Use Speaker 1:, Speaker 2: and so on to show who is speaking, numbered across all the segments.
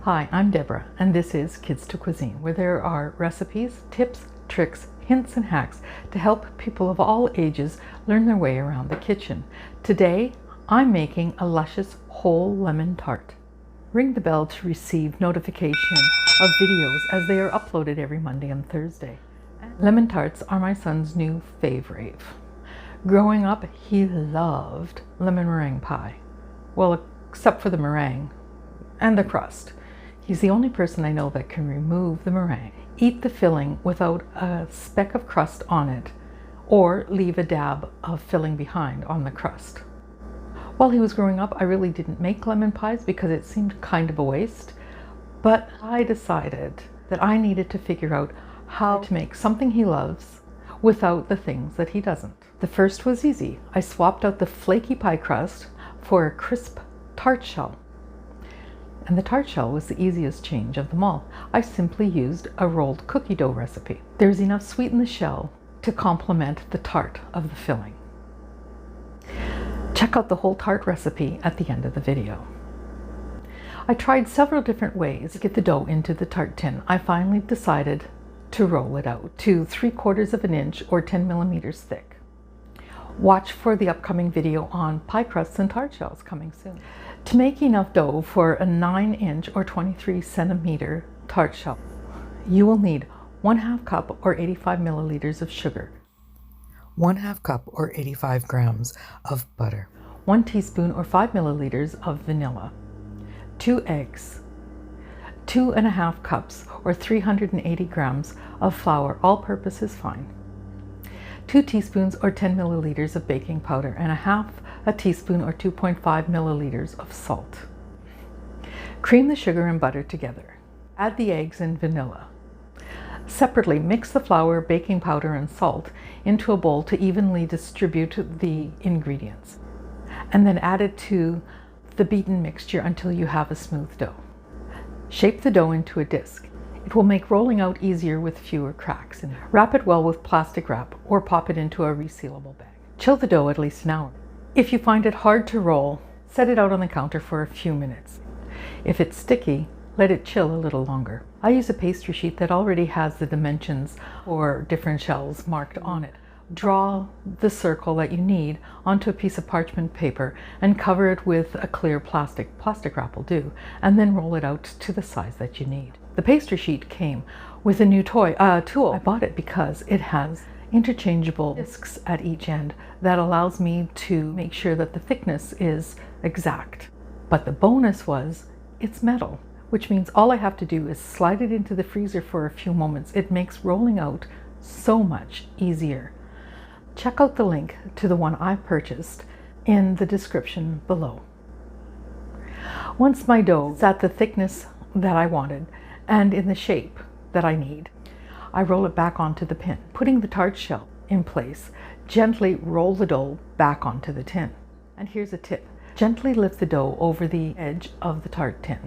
Speaker 1: Hi, I'm Deborah, and this is Kids to Cuisine, where there are recipes, tips, tricks, hints, and hacks to help people of all ages learn their way around the kitchen. Today, I'm making a luscious whole lemon tart. Ring the bell to receive notification of videos as they are uploaded every Monday and Thursday. Lemon tarts are my son's new fave. Growing up, he loved lemon meringue pie. Well, except for the meringue and the crust. He's the only person I know that can remove the meringue, eat the filling without a speck of crust on it, or leave a dab of filling behind on the crust. While he was growing up, I really didn't make lemon pies because it seemed kind of a waste, but I decided that I needed to figure out how to make something he loves without the things that he doesn't. The first was easy. I swapped out the flaky pie crust for a crisp tart shell. And the tart shell was the easiest change of them all. I simply used a rolled cookie dough recipe. There's enough sweet in the shell to complement the tart of the filling. Check out the whole tart recipe at the end of the video. I tried several different ways to get the dough into the tart tin. I finally decided to roll it out to 3/4 of an inch or 10 millimeters thick. Watch for the upcoming video on pie crusts and tart shells coming soon. To make enough dough for a 9-inch or 23 centimeter tart shell, you will need 1/2 cup or 85 milliliters of sugar, 1/2 cup or 85 grams of butter, 1 teaspoon or 5 milliliters of vanilla, 2 eggs, 2.5 cups or 380 grams of flour, all-purpose is fine, 2 teaspoons or 10 milliliters of baking powder, and 1/2 teaspoon or 2.5 milliliters of salt. Cream the sugar and butter together. Add the eggs and vanilla. Separately, mix the flour, baking powder, and salt into a bowl to evenly distribute the ingredients. And then add it to the beaten mixture until you have a smooth dough. Shape the dough into a disc. It will make rolling out easier with fewer cracks. And wrap it well with plastic wrap or pop it into a resealable bag. Chill the dough at least an hour. If you find it hard to roll, set it out on the counter for a few minutes. If it's sticky, let it chill a little longer. I use a pastry sheet that already has the dimensions for different shells marked on it. Draw the circle that you need onto a piece of parchment paper and cover it with a clear plastic wrap will do, and then roll it out to the size that you need. The pastry sheet came with a new tool. I bought it because it has interchangeable discs at each end that allows me to make sure that the thickness is exact. But the bonus was it's metal, which means all I have to do is slide it into the freezer for a few moments. It makes rolling out so much easier. Check out the link to the one I purchased in the description below. Once my dough is at the thickness that I wanted and in the shape that I need, I roll it back onto the pin. Putting the tart shell in place, gently roll the dough back onto the tin. And here's a tip. Gently lift the dough over the edge of the tart tin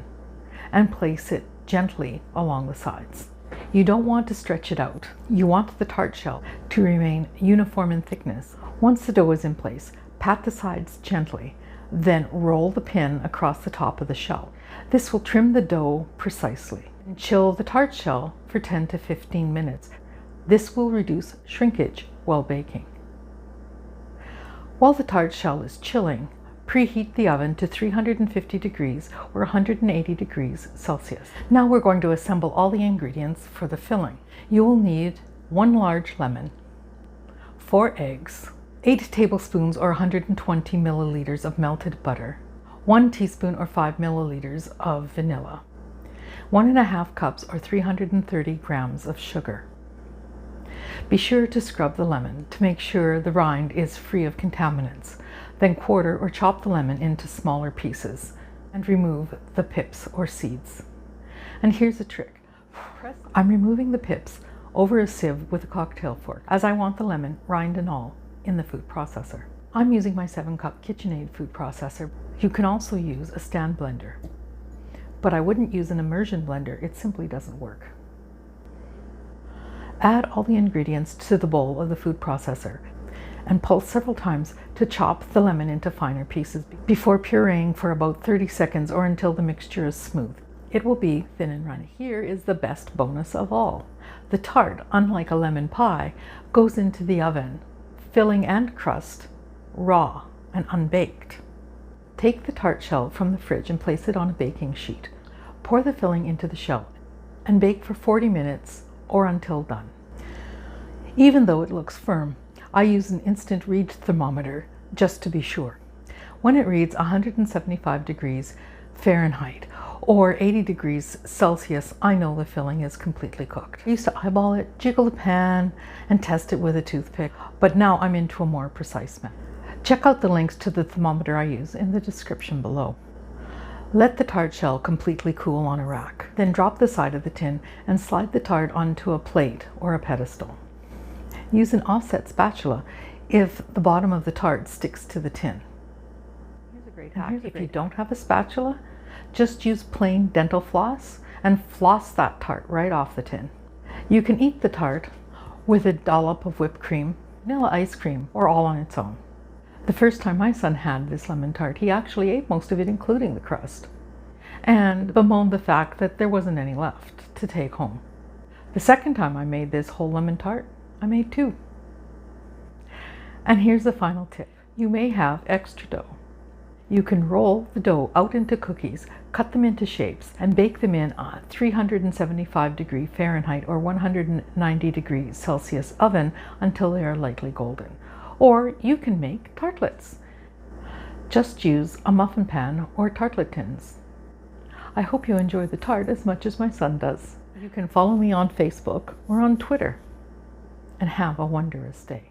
Speaker 1: and place it gently along the sides. You don't want to stretch it out. You want the tart shell to remain uniform in thickness. Once the dough is in place, pat the sides gently, then roll the pin across the top of the shell. This will trim the dough precisely. And chill the tart shell for 10 to 15 minutes. This will reduce shrinkage while baking. While the tart shell is chilling, preheat the oven to 350 degrees or 180 degrees Celsius. Now we're going to assemble all the ingredients for the filling. You will need 1 large lemon, 4 eggs, 8 tablespoons or 120 milliliters of melted butter, 1 teaspoon or 5 milliliters of vanilla, 1.5 cups or 330 grams of sugar. Be sure to scrub the lemon to make sure the rind is free of contaminants. Then quarter or chop the lemon into smaller pieces and remove the pips or seeds. And here's a trick. I'm removing the pips over a sieve with a cocktail fork, as I want the lemon, rind and all, in the food processor. I'm using my 7-cup KitchenAid food processor. You can also use a stand blender, but I wouldn't use an immersion blender. It simply doesn't work. Add all the ingredients to the bowl of the food processor and pulse several times to chop the lemon into finer pieces before pureeing for about 30 seconds or until the mixture is smooth. it will be thin and runny. Here is the best bonus of all. The tart, unlike a lemon pie, goes into the oven, filling and crust, raw and unbaked. Take the tart shell from the fridge and place it on a baking sheet. Pour the filling into the shell and bake for 40 minutes or until done. Even though it looks firm, I use an instant read thermometer just to be sure. When it reads 175 degrees Fahrenheit or 80 degrees Celsius, I know the filling is completely cooked. I used to eyeball it, jiggle the pan, and test it with a toothpick, but now I'm into a more precise method. Check out the links to the thermometer I use in the description below. Let the tart shell completely cool on a rack. Then drop the side of the tin and slide the tart onto a plate or a pedestal. Use an offset spatula if the bottom of the tart sticks to the tin. Here's a great hack. If you don't have a spatula, just use plain dental floss and floss that tart right off the tin. You can eat the tart with a dollop of whipped cream, vanilla ice cream, or all on its own. The first time my son had this lemon tart, he actually ate most of it, including the crust, and bemoaned the fact that there wasn't any left to take home. The second time I made this whole lemon tart, I made 2. And here's the final tip. You may have extra dough. You can roll the dough out into cookies, cut them into shapes, and bake them in a 375 degree Fahrenheit or 190 degrees Celsius oven until they are lightly golden. Or you can make tartlets. Just use a muffin pan or tartlet tins. I hope you enjoy the tart as much as my son does. You can follow me on Facebook or on Twitter, and have a wondrous day.